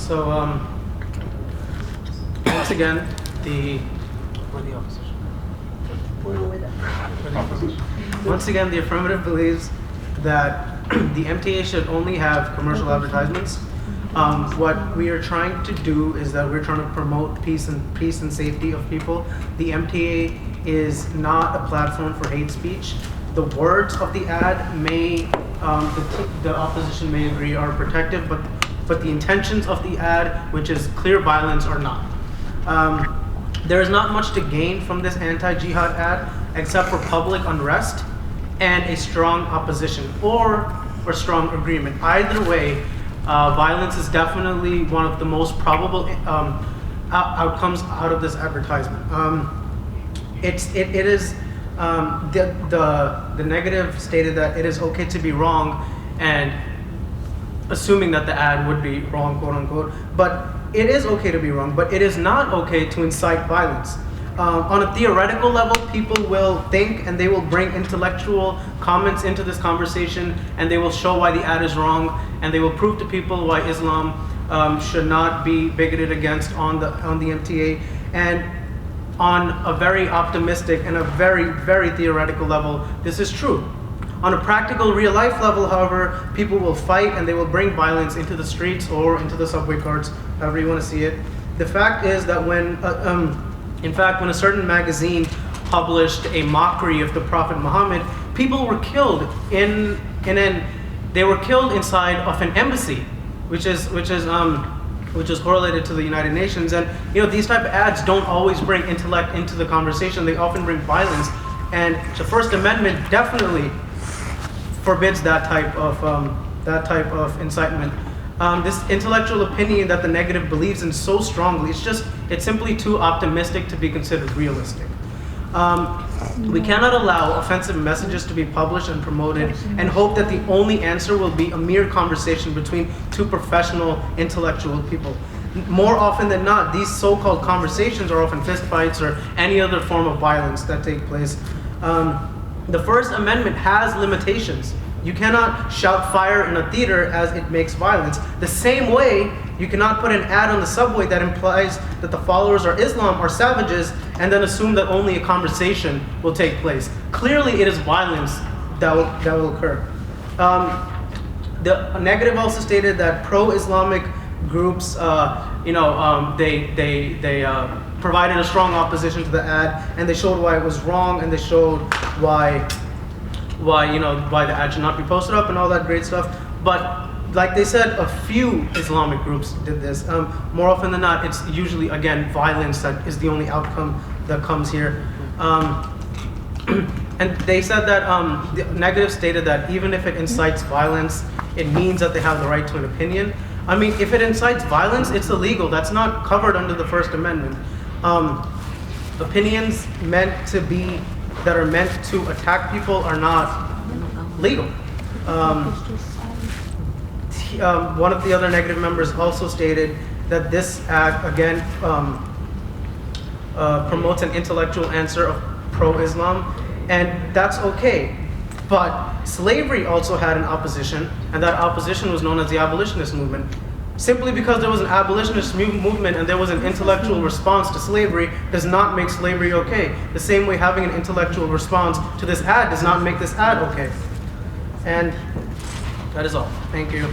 So once again, once again, the affirmative believes that the MTA should only have commercial advertisements. What we are trying to do is that we're trying to promote peace and safety of people. The MTA is not a platform for hate speech. The words of the ad may, the opposition may agree are protective, but the intentions of the ad, which is clear violence, are not. There is not much to gain from this anti-jihad ad except for public unrest and a strong opposition or strong agreement. Either way, violence is definitely one of the most probable outcomes out of this advertisement. It is the negative stated that it is okay to be wrong, and assuming that the ad would be wrong, quote unquote, but it is okay to be wrong, but it is not okay to incite violence. On a theoretical level, people will think and they will bring intellectual comments into this conversation, and they will show why the ad is wrong, and they will prove to people why Islam should not be bigoted against on the MTA. And on a very optimistic and a very, very theoretical level, this is true. On a practical, real-life level, however, people will fight and they will bring violence into the streets or into the subway carts, however you want to see it. The fact is that when a certain magazine published a mockery of the Prophet Muhammad, people were killed they were killed inside of an embassy, which is correlated to the United Nations. And these type of ads don't always bring intellect into the conversation. They often bring violence, and the First Amendment definitely forbids that type of incitement. This intellectual opinion that the negative believes in so strongly, it's simply too optimistic to be considered realistic. We cannot allow offensive messages to be published and promoted and hope that the only answer will be a mere conversation between two professional intellectual people. More often than not, these so-called conversations are often fistfights or any other form of violence that take place. The First Amendment has limitations. You cannot shout fire in a theater as it makes violence. The same way, you cannot put an ad on the subway that implies that the followers of Islam are savages and then assume that only a conversation will take place. Clearly, it is violence that will occur. The negative also stated that pro-Islamic groups, they provided a strong opposition to the ad, and they showed why it was wrong, and they showed why the ad should not be posted up and all that great stuff. But like they said, a few Islamic groups did this. More often than not, it's usually, again, violence that is the only outcome that comes here. And they said that the negative stated that even if it incites violence, it means that they have the right to an opinion. I mean, if it incites violence, it's illegal. That's not covered under the First Amendment. Opinions that are meant to attack people are not legal. One of the other negative members also stated that this act, again, promotes an intellectual answer of pro-Islam, and that's okay. But slavery also had an opposition, and that opposition was known as the abolitionist movement. Simply because there was an abolitionist movement and there was an intellectual response to slavery does not make slavery okay. The same way having an intellectual response to this ad does not make this ad okay. And that is all. Thank you.